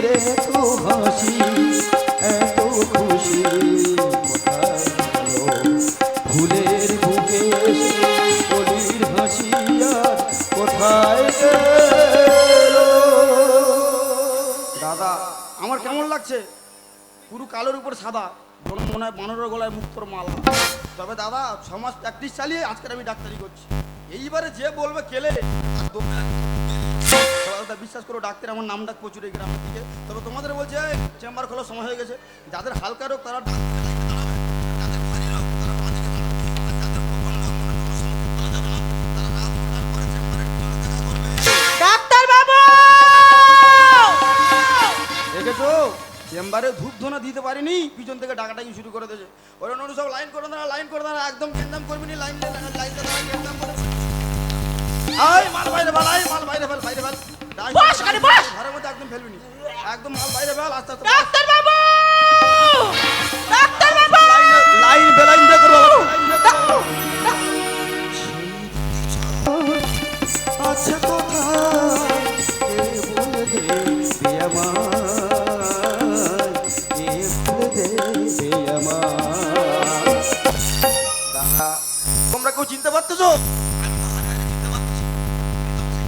রে এত হাসি এত খুশি কোথায় গেল ফুলের বুকে এসে কলির হাসি আর কোথায় গেল। দাদা আমার কেমন লাগছে? পুরো কালোর উপর সাদা, মনে হয় বানরের গলায় মুক্তর মালা। তবে দাদা সমাজ প্র্যাকটিস চালিয়ে আজকের আমি ডাক্তারি করছি। এইবারে যে বলবে কেলে বিশ্বাস করো, ডাক্তার আমার নাম ডাক প্রচুর এই গ্রামের দিকে। তবে তোমাদের বলছে চেম্বার খোলার সময় হয়ে গেছে। যাদের হালকা রোগ তারা ডাক্তার বাবু দেখেছো চেম্বারে ধূপ ধোনা দিতে পারিনি, পিছন থেকে ডাকাটাকি শুরু করে দিয়েছে। ওরা নতুন সব লাইন করে দাঁড়া, লাইন করে দাঁড়া, একদম কেন্দাম করবি নি, লাইন কেন্দাম করে আই মাল বাইরে ফেল, আই মাল বাইরে ফেল, বাইরে ফেল বস করে বস। ঘরের মধ্যে একদম ফেলবি নি, একদম মাল বাইরে ফেল আস্তে আস্তে। ডাক্তার বাবু ডাক্তার বাবু লাইন বেলাইন দিয়ে করবো। আচ্ছা কোথায় কে বলে দে আমায়, কে বলে দে আমায়। দাদা তোমরা কেউ চিনতে পারতেছো?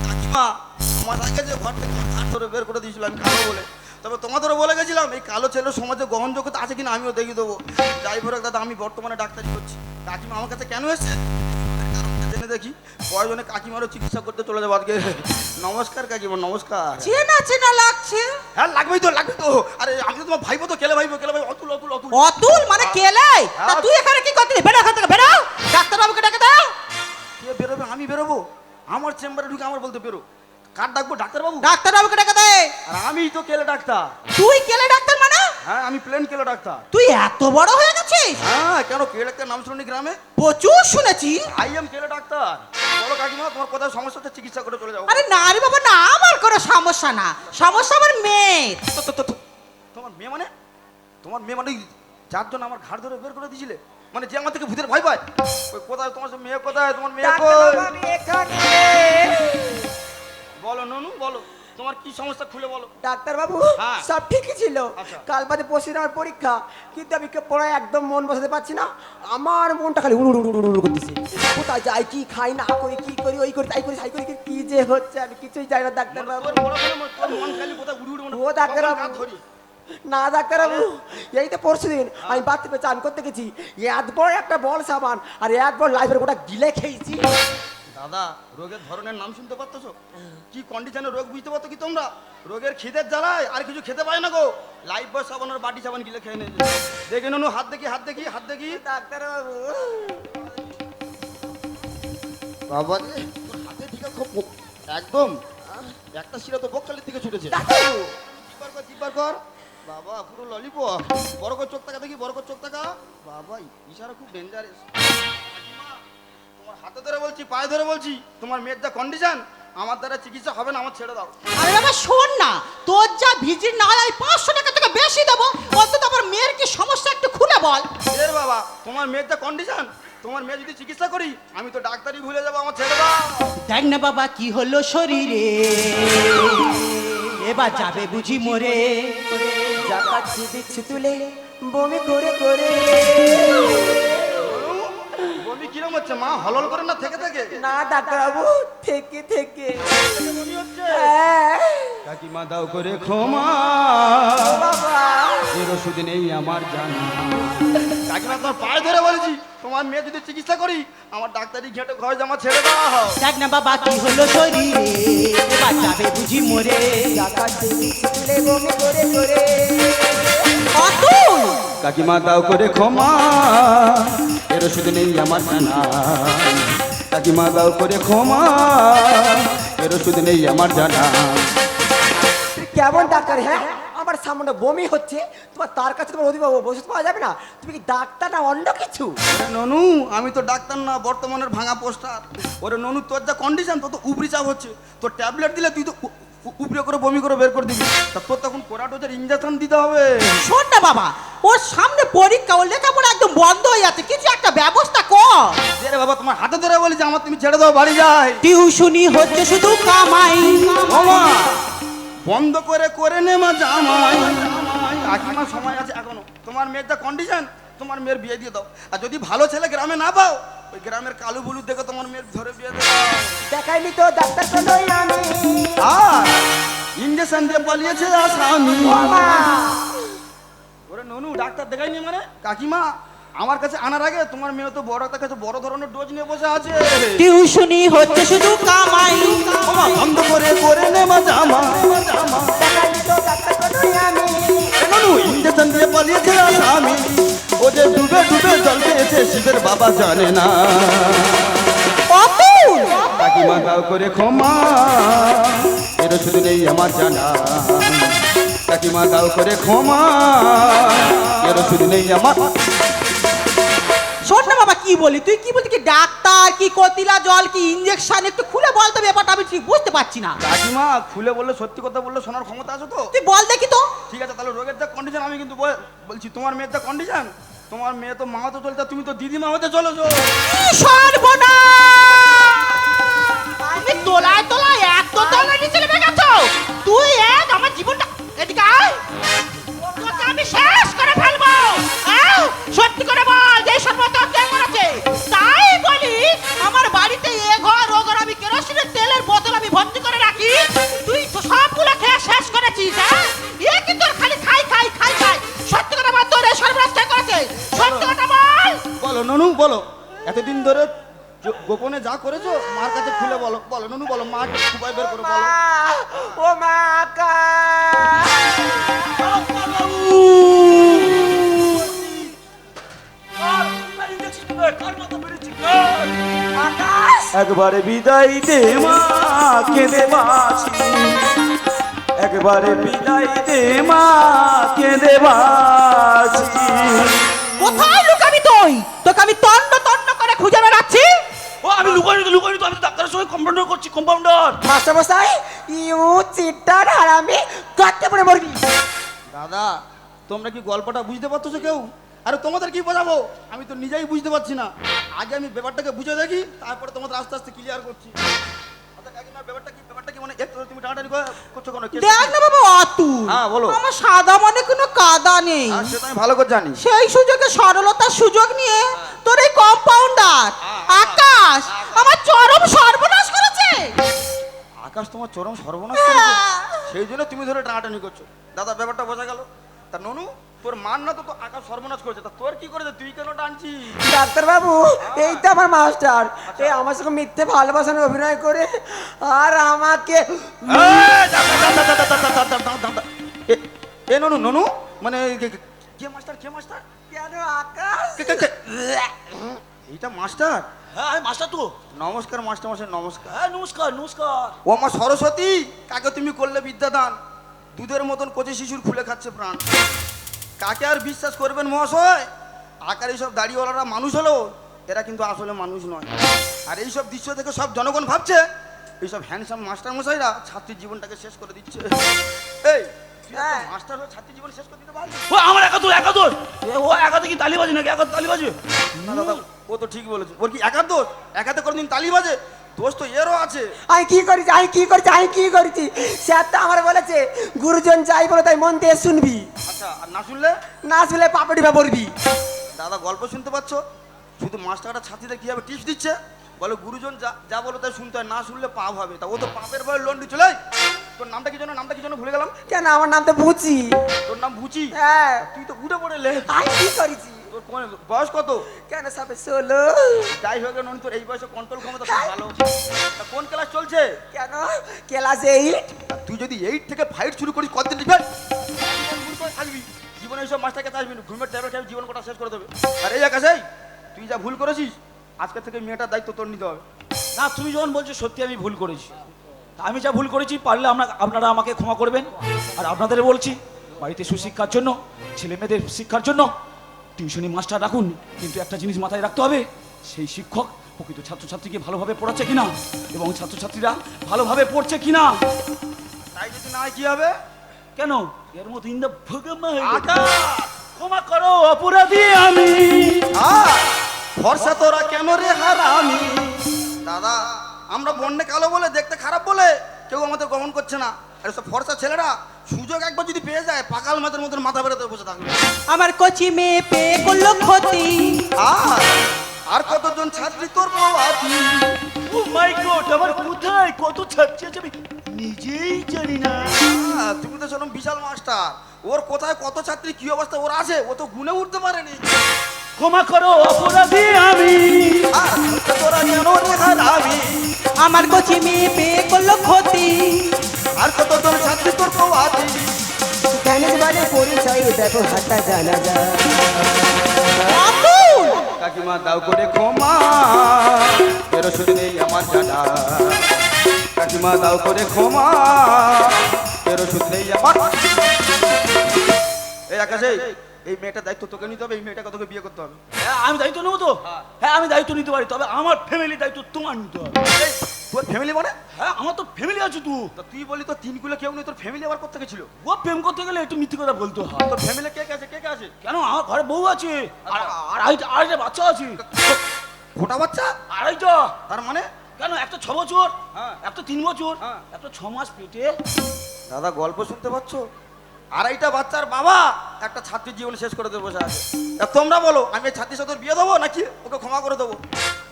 কাকিমা আমার আগে যে ঘর থেকে হাত ধরে বের করে দিয়েছিল আমি কালো বলে। তবে তোমাদেরও বলে গেছিলাম এই কালো ছেলে সমাজে গ্রহণযোগ্যতা আছে কিনা আমিও দেখিয়ে দেবো। যাই হোক দাদা আমি বর্তমানে ডাক্তারি করছি। কাকিমা আমার কাছে কেন এসেছে জেনে দেখি। কয়জনে কাকিমারও চিকিৎসা করতে চলে যাবো আজকে। নমস্কার কাকিমা, নমস্কার। চেনা চেনা লাগছে। হ্যাঁ লাগবেই তো, লাগবে তো। আরে আমি তো তোমার ভাইবো তো, কেলে ভাইবো, কেলে ভাই অতুল অতুল অতুল। অতুল মানে কেলাই? তা তুই এখানে কি করছিস? বেরো এখান থেকে বেরো। ডাক্তার বাবুকে ডেকে দাও। কে বেরোবে? আমি বেরোবো? আমার চেম্বারে ঢুকে আমার বলতে বেরো। কার ডাকবো? ডাক্তারবাবু? ডাক্তার বাবুকে ডেকে দে। আর আমি তো কেলে ডাক্তার। তুই কেলে ডাক্তার মানে? হ্যাঁ আমি প্লেন কেলে ডাক্তার। তুই এত বড় হয়ে গেছিস? হ্যাঁ কেন কেলে ডাক্তার নাম শুনি গ্রামে? প্রচুর শুনেছি। আই এম কেলে ডাক্তার। বলো কাকিমা তোমার কোথায় সমস্যা হচ্ছে চিকিৎসা করে চলে যাও। আরে না রে বাবা না, আমার কোনো সমস্যা না, সমস্যা আমার মেয়ে। তোমার মেয়ে মানে? তোমার মেয়ে মানে যার জন্য আমার ঘাড় ধরে বের করে দিয়েছিলে, মানে যে আমার থেকে ভূতের ভয় পায়? ওই কোথায় তোমার মেয়ে? কোথায় তোমার মেয়ে? আমি এখানে। বলো ননু বলো, তোমার কি সমস্যা খুলে বলো। ডাক্তার বাবু হ্যাঁ। সব ঠিকই ছিল, আচ্ছা। কাল বাদে পরশু আমার পরীক্ষা, কিন্তু আমি পড়ায় একদম মন বসাতে পারছি না। আমার মনটা খালি উড়ু উড়ু উড়ু করতেছে। কোথায় যাই, কি খাই, না করি, কি করি, ওই করি তাই করি সাই করি, কি যে হচ্ছে আমি কিছুই জানি না ডাক্তার বাবু। তোর মন খালি কোথায় উড়ে উড়ে ও ডাক্তার বাবু। ধরি। না ডাক্তার বাবু, এই তো পরশু দিন আমি বাথরুমে চান করতে গেছি, এত বড় একটা বল সাবান আর এত বড় লাইফের গোটা গিলে খেয়েছি। দাদা রোগের ধরনের নাম শুনতে পারতেছো? কি কন্ডিশনে রোগ বুঝতে পারতো কি তোমরা? রোগের খিদের জ্বালায় আর কিছু খেতে পায় না গো। লাইফ বয় সাবান আর বাটি সাবান গিলে খেয়ে নিয়েছে। দেখে ননু হাত দেখি, হাত দেখি, হাত দেখি। ডাক্তার বাবু বাবা রে তোর হাতে ঠিক খুব একদম একটা শিরা তো বকখালির দিকে ছুটেছে। ডাক্তার বাবু চিপার কর, চিপার কর। বাবা পুরো ললিপপ। বড় করে চোখ তাকা দেখি, বড় করে চোখ তাকা। বাবা ইশারা খুব ডেঞ্জারাস। তোমার হাতে ধরে বলছি, পায়ে ধরে বলছি, তোমার মেয়ের যা কন্ডিশন আমার দ্বারা চিকিৎসা হবে না, আমার ছেড়ে দাও। আরে বাবা শোন না, তোর যা ভিজিট না হয় 500 টাকা থেকে বেশি দেবো, অন্তত আমার মেয়ের কি সমস্যা একটু খুলে বল। এর বাবা তোমার মেয়ের যা কন্ডিশন, তোমার মেয়ে যদি চিকিৎসা করি আমি তো ডাক্তারি ভুলে যাবো, আমার ছেড়ে দাও। দেখ না বাবা কি হলো শরীরে, এবার যাবে বুঝি মরে। জাকাচ্ছি দিচ্ছি তুলে বমি করে করে। বমি কিরম হচ্ছে মা? হলল করে না থেকে থেকে? না ডাক্তার বাবু থেকে থেকে বমি হচ্ছে। হ্যাঁ। কাকিমা দাও করে ক্ষমা, বাবা এর ওষুধ নেই আমার জানা। কাকিমা তোমার পায়ে ধরে বলেছি, তোমার মেয়ে যদি চিকিৎসা করি আমার ডাক্তারি ঘেটে ঘর জামা ছেড়ে দাও। দেখ না বাবা কি হলো শরীরে, এবার যাবে বুঝি মরে। জাকাচ্ছি দিচ্ছি তুলে বমি করে করে। অতুল কাকিমা দাও করে ক্ষমা, এর ওষুধ নেই আমার জানা। কাকিমা দাও করে ক্ষমা, এর ওষুধ নেই আমার জানা। তুই কেমন ডাক্তার? হ্যাঁ আমার সামনে বমি হচ্ছে, তোমার তার কাছে তোমার অধিবাবু ওষুধ পাওয়া যাবে না? তুমি কি ডাক্তার না অন্য কিছু? ওরে ননু আমি তো ডাক্তার না, বর্তমানের ভাঙা পোস্টার। ওরে ননু তোর যা কন্ডিশন, তোর তো উপরি চাপ হচ্ছে। তোর ট্যাবলেট দিলে তুই তো উপরে করে বমি করে বের করে দিবি। তা তোর তখন কোরাডোজের ইঞ্জেকশন দিতে হবে। শোন না বাবা, ওর সামনে পরীক্ষা, ওর লেখাপড়া একদম বন্ধ হয়ে যাচ্ছে, কিছু একটা ব্যবস্থা কর। রে বাবা তোমার হাতে ধরে বলি যে আমার তুমি ছেড়ে দাও, বাড়ি যাই। টিউশনি হচ্ছে শুধু কামাই। ওমা বন্ধ করে করে নে মা জামাই। কাকিমা সময় আছে এখনো, তোমার মেয়ের যা কন্ডিশন, তোমার মেয়ের বিয়ে দিয়ে দাও। আর যদি ভালো ছেলে গ্রামে না পাও, ওই গ্রামের কালু বুলু দেখে তোমার মেয়ের ধরে বিয়ে দেবো। দেখাইনি তো ডাক্তার কোনোই আমি। আর ইঞ্জেকশন দিয়ে পালিয়েছে আসামি। বাবা! ওরে ননু, ডাক্তার দেখাইনি মানে? কাকিমা আমার কাছে আনার আগে তোমার মেয়ে তো বড় একটা কাছে বড় ধরনের ডোজ নিয়ে বসে আছে। টিউশনি হচ্ছে শুধু কামাই। ওমা, বন্ধ করে করে নে মা জামাই। দেখাইনি তো ডাক্তার কোনোই আমি। এ ননু, ইঞ্জেকশন দিয়ে পালিয়েছে আসামি। ও যে ডুবে ডুবে জল পেয়েছে শিবের বাবা জানে না। অতুল! কাকিমা দাও করে ক্ষমা, এর শুধু নেই আমার জানা। কাকিমা দাও করে ক্ষমা, এর শুধু নেই আমার। শোন না বাবা, কি বলি তুই? কি বলছিস? কি ডাক্তার, কি কতিলা জল, কি ইঞ্জেকশন? একটু খুলে বল তো ব্যাপারটা, আমি ঠিক বুঝতে পারছি না। কাকিমা খুলে বললে, সত্যি কথা বললে শোনার ক্ষমতা আছে তো? তুই বল দেখি তো। ঠিক আছে, তাহলে রোগের যা কন্ডিশন আমি কিন্তু বলছি, তোমার মেয়ের যা কন্ডিশন, তোমার মেয়ে তো মা তো চলতে, তুমি তো দিদিমা হতে চলেছো। কি সর্বনাশ! আমি তোলায় তোলায় এত তলায় নিচে নেমে গেছো তুই। আমার জীবনটা এদিকে আয়, তোকে আমি শেষ করে ফেলবো। সত্যি করে বল যে সর্বনাশ কেমন আছে? তাই বলি আমার বাড়িতে এ ঘর ও ঘর আমি কেরোসিনের তেলের বোতল আমি ভর্তি করে রাখি, তুই তো সবগুলো খেয়ে শেষ করেছিস। এ কি তোর খালি খাই খাই খাই খাই? সত্যি কথা বল, তোর এই সর্বনাশ কে করেছে? সত্যি কথা বল। বলো ননু, বলো এতদিন ধরে গোপনে যা করেছো মার কাছে খুলে বলো। বলো ননু, বলো, মা খুবাই বের করে বলো। ও মা কা! আকাশ! একবারে বিদায় দে মা, কেঁদে বাঁচি। একবারে বিদায় দে মা, কেঁদে বাঁচি। কোথায় লুকাবি তুই? তোকে আমি তন্ন তন্ন করে খুঁজে বেড়াচ্ছি। ও আমি লুকাইনি তো আমি তো ডাক্তারের সঙ্গে কম্পাউন্ডার করছি, কম্পাউন্ডার। মাস্টার মশাই, ইউ চিটার হারামি, কাটতে পড়ে মরবি। দাদা, তোমরা কি গল্পটা বুঝতে পারছো কেউ? আরে তোমাদের কি বোঝাবো, আমি তো নিজেই বুঝতে পারছি না। আগে আমি ব্যাপারটাকে বুঝে দেখি, তারপরে তোমাদের আস্তে আস্তে ক্লিয়ার করছি। আচ্ছা কাকিমা, ব্যাপারটা কি মানে একটু তুমি টানাটানি করছো কেন? দেখ না বাবা অতুল, হ্যাঁ, বলো। আমার সাদা মানে কোনো কাদা নেই। আর সেটা আমি ভালো করে জানি। সেই সুযোগে সরলতার সুযোগ নিয়ে তোর এই কম্পাউন্ডার আকাশ আমার চরম সর্বনাশ করেছে। আকাশ তোমার চরম সর্বনাশ করেছে, সেই জন্য তুমি ধরে টানাটানি করছো। দাদা, ব্যাপারটা বোঝা গেল। তা ননু, তোর মান না তো আকাশ সর্বনাশ করেছে, তা তোর কি করেছে? তুই কেন টানছিস? ডাক্তার বাবু, এই তো আমার মাস্টার, এই আমার সঙ্গে মিথ্যে ভালোবাসার অভিনয় করে আর আমাকে এ ননু, ননু মানে কে মাস্টার? কে মাস্টার? কেন আকাশ? এইটা মাস্টার? হ্যাঁ আমি মাস্টার তো। নমস্কার মাস্টার মশাই, নমস্কার। হ্যাঁ নমস্কার নমস্কার। ও আমার সরস্বতী, কাকে তুমি করলে বিদ্যাদান, দুধের মতন কচি শিশুর ফুলে খাচ্ছে প্রাণ। কাকে আর বিশ্বাস করবেন মহাশয়? আকার এইসব দাড়িওয়ালারা মানুষ হলো, এরা কিন্তু আসলে মানুষ নয়। আর এইসব দৃশ্য থেকে সব জনগণ ভাবছে এইসব হ্যান্ডসাম মাস্টার মশাইরা ছাত্রীর জীবনটাকে শেষ করে দিচ্ছে। এই তুই একটা হ্যাঁ। মাস্টার হয়ে ছাত্রীর জীবন শেষ করে দিতে পারবি? ও আমার একাদশ একাদশ। ও একাতে কি তালি বাজে নাকি? একাতে তালি বাজে? না দাদা, ও তো ঠিক বলেছে। ওর কি একার দোষ? একাতে কোনোদিন তালি বাজে? দোষ তো এরও আছে। আমি কি করেছি, আমি কি করেছি, আমি কি করেছি? স্যার তো আমার বলেছে গুরুজন যাই বলে তাই মন দিয়ে শুনবি, আচ্ছা, আর না শুনলে? না শুনলে পাপড়ি বা পড়বি। দাদা, গল্প শুনতে পাচ্ছ? শুধু মাস্টারটা ছাত্রীদের কিভাবে টিপস দিচ্ছে, বলে গুরুজন যা যা বলো তাই শুনতে হয়, না শুনলে পাপ হবে। তা ও তো পাপের ভয়ে লন্ডি চলে। তোর নামটা কি জন্য? নামটা কি জন্য ভুলে গেলাম। কেন আমার নাম তো বুঝি? তোর নাম বুচি? হ্যাঁ। তুই তো উঠে পড়ে লে। আমি কি করেছি? তোর বয়স কত? কেন সবে 16? যাই হোক ননি, তোর এই বয়সে কন্ট্রোল ক্ষমতা খুব ভালো। তা কোন ক্লাস চলছে? কেন ক্লাস 8? তুই যদি 8 থেকে ফাইট শুরু করিস, কতদিন লিখবে? থাকবি জীবনে এইসব মাস্টারকে আসবি না, ঘুমের ট্যাবলেট খাবি, জীবন কটা শেষ করে দেবে। আর এই আকাশ, তুই যা ভুল করেছিস, আজকে থেকে মেয়েটার দায়িত্ব তোর নিতে হবে। না তুমি যখন বলছো সত্যি আমি ভুল করেছি। আমি যা ভুল করেছি পারলে আপনারা আমাকে ক্ষমা করবেন। আর আপনাদের বলছি বাড়িতে সুশিক্ষার জন্য, ছেলে মেয়েদের শিক্ষার জন্য টিউশনি মাস্টার রাখুন, কিন্তু একটা জিনিস মাথায় রাখতে হবে, সেই শিক্ষক প্রকৃত ছাত্রছাত্রীকে ভালোভাবে পড়াচ্ছে কিনা এবং ছাত্রছাত্রীরা ভালোভাবে পড়ছে কিনা। তাই যদি না হয় কি হবে? কেন এর মতো ইন দ্য ভগবান আকাশ! ক্ষমা করো অপরাধী আমি। ভরসা তোরা কেন রে হারামি? দাদা, আমরা বন্যে কালো বলে, দেখতে খারাপ বলে কেউ আমাদের গ্রহণ করছে না। আর সব ফর্সা ছেলেরা সুযোগ একবার যদি পেয়ে যায় পাকাল মাছের মতন মাথা বেরোতে বসে থাকবে। আমার কচি মেয়ে পেয়ে করলো ক্ষতি। আর কতজন ছাত্রী তোর বাবাতি? ও মাই গড, আমার কোথায় কত ছাত্রী আছে আমি নিজেই জানি না। তুমি তো শোনো বিশাল মাস্টার, ওর কোথায় কত ছাত্রী কি অবস্থা ওর আছে ও তো গুনে উঠতে পারেনি। ক্ষমা করো অপরাধী আমি, আর তোরা যেন দেখার আমি। আমার কচি মেয়ে পেয়ে করলো ক্ষতি। আর কতজন ছাত্রী তোর বাবাতি? জ্ঞানের মানে পরিচয় দেখো হাতা জানা যায়। অতুল! কাকিমা দাও করে ক্ষমা, এর ওষুধ নেই আমার জানা। কাকিমা দাও করে ক্ষমা, এর ওষুধ নেই আমার। এই আকাশে এই মেয়েটার দায়িত্ব তোকে নিতে হবে, এই মেয়েটাকে তোকে বিয়ে করতে হবে। হ্যাঁ আমি দায়িত্ব নেবো তো। হ্যাঁ আমি দায়িত্ব নিতে পারি, তবে আমার ফ্যামিলি দায়িত্ব তোমার নিতে হবে। এই, তোর ফ্যামিলি মানে? হ্যাঁ আমার তো ফ্যামিলি আছে তো। তা তুই বলি তো তিনগুলো কেউ নেই, তোর ফ্যামিলি আবার কোথা থেকে ছিল? ও প্রেম করতে গেলে একটু মিথ্যে কথা বলতে হয়। তোর ফ্যামিলি কে কে আছে, কে কে আছে? কেন আমার ঘরে বউ আছে আর আড়াইটা বাচ্চা আছে। গোটা বাচ্চা? আড়াইটা। তার মানে? কেন একটা 6 বছর, হ্যাঁ। একটা 3 বছর, হ্যাঁ। একটা 6 মাস পেটে। দাদা গল্প শুনতে পাচ্ছ? আড়াইটা বাচ্চার বাবা একটা ছাত্রীর জীবন শেষ করে দেবো বসে আছে। তা তোমরা বলো আমি এই ছাত্রীর সাথে ওর বিয়ে দেবো নাকি ওকে ক্ষমা করে দেবো?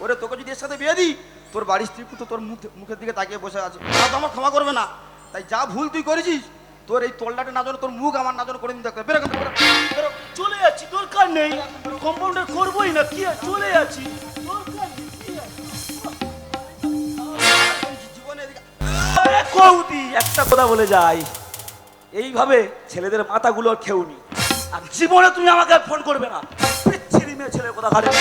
ওরে তোকে যদি এর সাথে বিয়ে দিই তোর বাড়ির স্ত্রী তো তোর মুখের দিকে তাকিয়ে বসে আছে, তারা তো আমার ক্ষমা করবে না। তাই যা ভুল তুই করেছিস তোর এই তল্লাটে না জানো তোর মুখ আমার না জানো করে দিতে হবে। বেরো, বেরো, বেরো। চলে যাচ্ছি, দরকার নেই। কম্পাউন্ডার করবোই না, কি আর চলে যাচ্ছি, দরকার নেই, কি আছে? জীবনে এদিকে আরে কৌদি, একটা কথা বলে যাই, এইভাবে ছেলেদের মাথাগুলো খেউনি। আর জীবনে তুমি আমাকে আর ফোন করবে না। ছেলে মেয়ে ছেলের কথা ঘাটে না।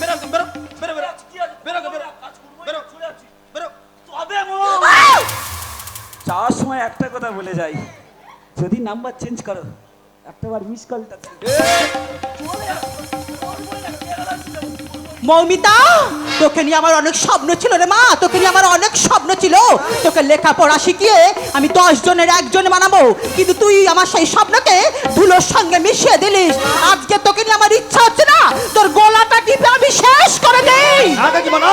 বেরো, বেরো, বেরো, বেরো, কি আছে? বেরো, বেরো, কাজ করবোই না, বেরো। চলে যাচ্ছি। বেরো। তবে যাওয়ার সময় একটা কথা বলে যাই, যদি নাম্বার চেঞ্জ করো একটাবার মিস কলটা মৌমিতা, তোকে নিয়ে আমার অনেক স্বপ্ন ছিল রে মা, তোকে নিয়ে আমার অনেক স্বপ্ন ছিল। তোকে লেখাপড়া শিখিয়ে আমি 10 জনের একজনে বানাবো, কিন্তু তুই আমার সেই স্বপ্নকে ধুলোর সঙ্গে মিশিয়ে দিলিস। আজকে তোকে নিয়ে আমার ইচ্ছা হচ্ছে না তোর গলাটা টিপে আমি শেষ করে দেই। না কাকিমা না।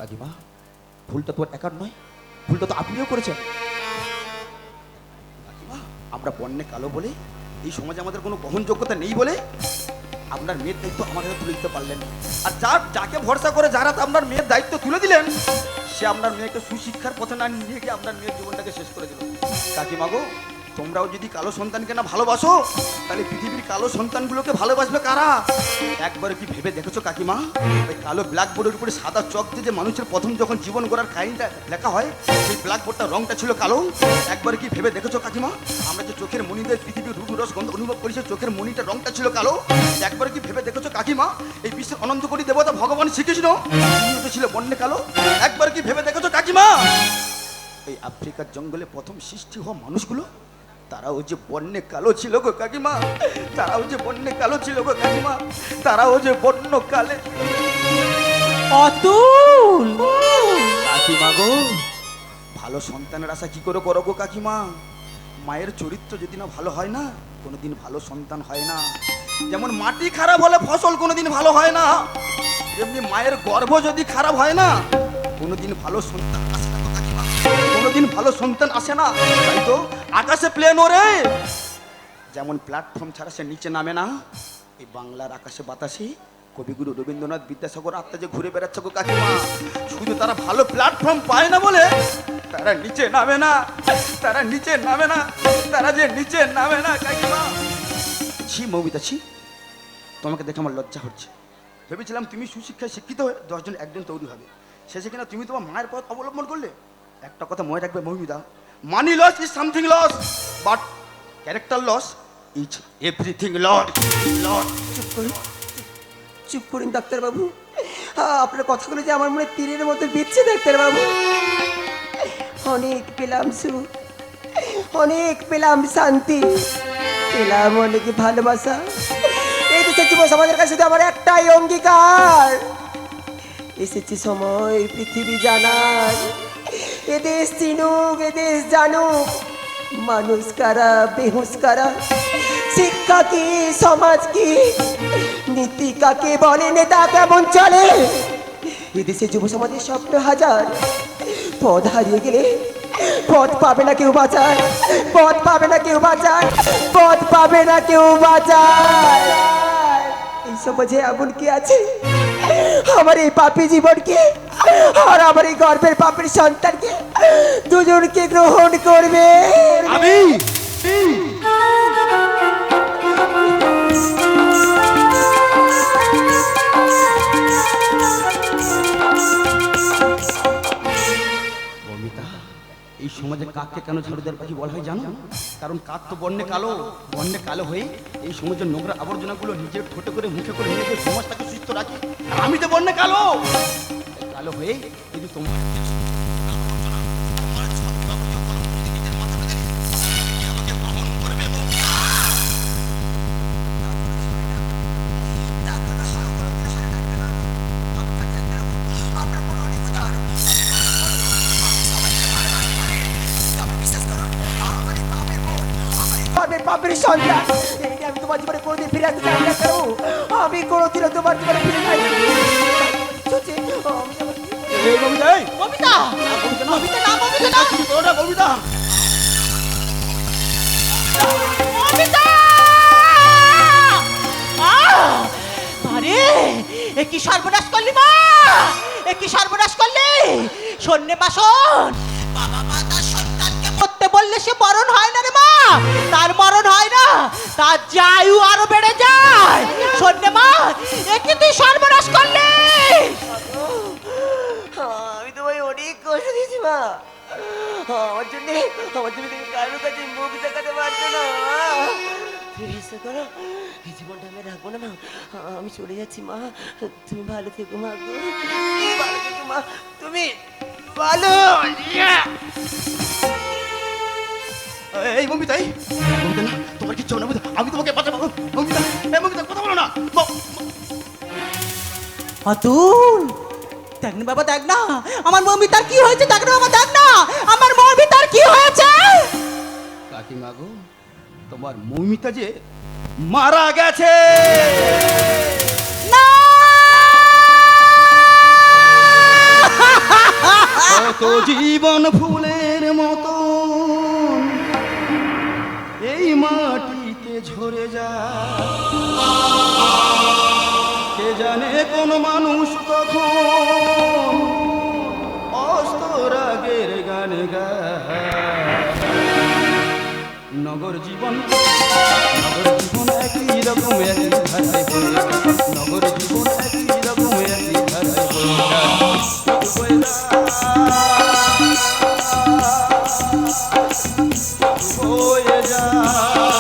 কাকিমা ভুলটা তোর একার নয়, ভুলটা তো আপনিও করেছেন। কাকিমা আমরা বন্যে কালো বলে এই সমাজে আমাদের কোনো গ্রহণযোগ্যতা নেই বলে আপনার মেয়ের দায়িত্ব আমার হাতে তুলে দিতে পারলেন। আর যাকে ভরসা করে যারা আপনার মেয়ের দায়িত্ব তুলে দিলেন সে আপনার মেয়েকে সুশিক্ষার পথে না নিয়ে গিয়ে আপনার মেয়ের জীবনটাকে শেষ করে দিল। কাকিমা গো, তোমরাও যদি কালো সন্তানকে না ভালোবাসো তাহলে পৃথিবীর কালো সন্তানগুলোকে ভালোবাসবে কারা? একবার কি ভেবে দেখেছো কাকিমা, ওই কালো ব্ল্যাকবোর্ডের উপরে সাদা চক দিয়ে যে মানুষের প্রথম যখন জীবন গড়ার কাহিনীটা লেখা হয় সেই ব্ল্যাকবোর্ডটার রংটা ছিল কালো। একবার কি ভেবে দেখেছো কাকিমা, আমরা যে চোখের মণিদের পৃথিবীর রূপ রস গন্ধ অনুভব করি সেই চোখের মণিটার রংটা ছিল কালো। একবার কি ভেবে দেখেছো কাকিমা, এই বিশ্বের অনন্ত কোটি দেবতা ভগবান শ্রীকৃষ্ণ তিনিও তো ছিল বন্যে কালো। একবার কি ভেবে দেখেছো কাকিমা, এই আফ্রিকার জঙ্গলে প্রথম সৃষ্টি হওয়া মানুষগুলো তারাও যে বন্যে কালো ছিল গো কাকিমা, তারাও যে বন্যে কালো ছিল গো কাকিমা, তারাও যে বন্য কালে। অতুল, কাকিমা গো, ভালো সন্তানের আশা কি করে করো গো কাকিমা? মায়ের চরিত্র যদি না ভালো হয় না কোনোদিন ভালো সন্তান হয় না। যেমন মাটি খারাপ হলে ফসল কোনোদিন ভালো হয় না, এমনি মায়ের গর্ভ যদি খারাপ হয় না কোনোদিন ভালো সন্তান আসে না গো কাকিমা, কোনোদিন ভালো সন্তান আসে না। তাই তো আকাশে প্লেন ওরে, যেমন প্ল্যাটফর্ম ছাড়া সে নিচে নামে না, এই বাংলার আকাশে বাতাসে কবিগুরু রবীন্দ্রনাথ বিদ্যাসাগর আত্মা যে ঘুরে বেড়াচ্ছে গো কাকিমা। শুধু তারা ভালো প্ল্যাটফর্ম পায় না বলে তারা নিচে নামে না, তারা নিচে নামে না, তারা যে নিচে নামে না কাকিমা। ছি মৌমিতা ছি, তোমাকে দেখে আমার লজ্জা হচ্ছে। ভেবেছিলাম তুমি সুশিক্ষায় শিক্ষিত হয়ে 10 জন একজন তৈরি হবে, শেষে কিনা তুমি তোমার মায়ের পথ অবলম্বন করলে। একটা কথা মনে রাখবে Moumita, money loss is something loss but character loss is everything loss. চুপ করুন, চুপ করুন ডাক্তারবাবু। আপনার কথাগুলো যে আমার মনে তীরের মতো বিচ্ছে ডাক্তারবাবু। অনেক পেলাম সুখ, অনেক পেলাম শান্তি, পেলাম অনেক ভালোবাসা। এই দেশের যুব সমাজের কাছে শুধু আমার একটাই অঙ্গীকার, এসেছে সময় পৃথিবী জানার, এদেশ চিনুক, এদেশ জানুক মানুষ কারা বেহুশ কারা, শিক্ষা কি সমাজ কি নীতি কাকে বলে, নেতা কেমন চলে। এদেশে যুব সমাজের স্বপ্ন হাজার, পথ হারিয়ে গেলে পথ পাবে না কেউ বাঁচায়, পথ পাবে না কেউ বাঁচায়, পথ পাবে না কেউ বাঁচায়। এই সমাজে এমন কি আছে আমার এই পাপী জীবনকে আর আমার এই গর্ভের পাপীর সন্তানকে দুজনকে গ্রহণ করবে? আমি বর্ণিতা, এই সমাজে কাককে কেন ঝাড়ুদার পাখি বলা হয় জানো? কারণ কাক তো বর্ণে কালো, বর্ণে কালো হয়ে এই সমাজের নোংরা আবর্জনাগুলো নিজের ঠোঁটে করে মুখে করে নিজের সমাজটাকে সুস্থ রাখে। আর আমি তো বর্ণে কালো, তাই কালো হয়ে যদি তোমার পাপের পাপের সন্তান, এইটা আমি তোমার জীবনে কোনোদিন ফিরে আসতে চাই না। কেন আমি কোনোদিনও তোমার জীবনে ফিরে যাই না। এই বর্ণিতা, এই ববিতা ববিতা না ববিতা না ওটা বর্ণিতা। ববিতা! আরে এ কি সর্বনাশ করলি মা, এ কি সর্বনাশ করলি? শোনে বাসন, বাবা মা তার সন্তানকে মরতে বললে সে মরণ হয় না রে মা, তার মরণ হয় না, তার জায়ু আরো বেড়ে যায়। শোনে মা, এ কি তুই সর্বনাশ করলি? আমি তোমায় অনেক কষ্ট দিয়েছি মা, আমার জন্য তুমি কারোর কাছে মুখ দেখাতে পারছো না। ফিরে এসে করো, এই জীবনটা আমি রাখবো না মা, আমি চলে যাচ্ছি মা। তুমি ভালো থেকো মা গো, তুমি ভালো থেকো মা, তুমি ভালো। এই বর্ণিতা, এই বর্ণিতা না, তোমার কিচ্ছু হবে না, আমি তোমাকে বাঁচাবো। বর্ণিতা, এই বর্ণিতা, কথা বলো না। অতুল, দেখ না বাবা, দেখ না আমার মমিতার কি হয়েছে, দেখ না বাবা, দেখ না আমার মমিতার কি হয়েছে। কাকিমা গো, তোমার মৌমিতা যে মারা গেছে। না! কত জীবন ফুলের মতো এই মাটিতে ঝরে যায়, কে জানে কোন মানুষ কখন অস্তরাগের গান গায়। নগর জীবন একই রকম একই ধারায় বয়ে যায়। নগর জীবন একই রকম একই ধারায় বয়ে যায়।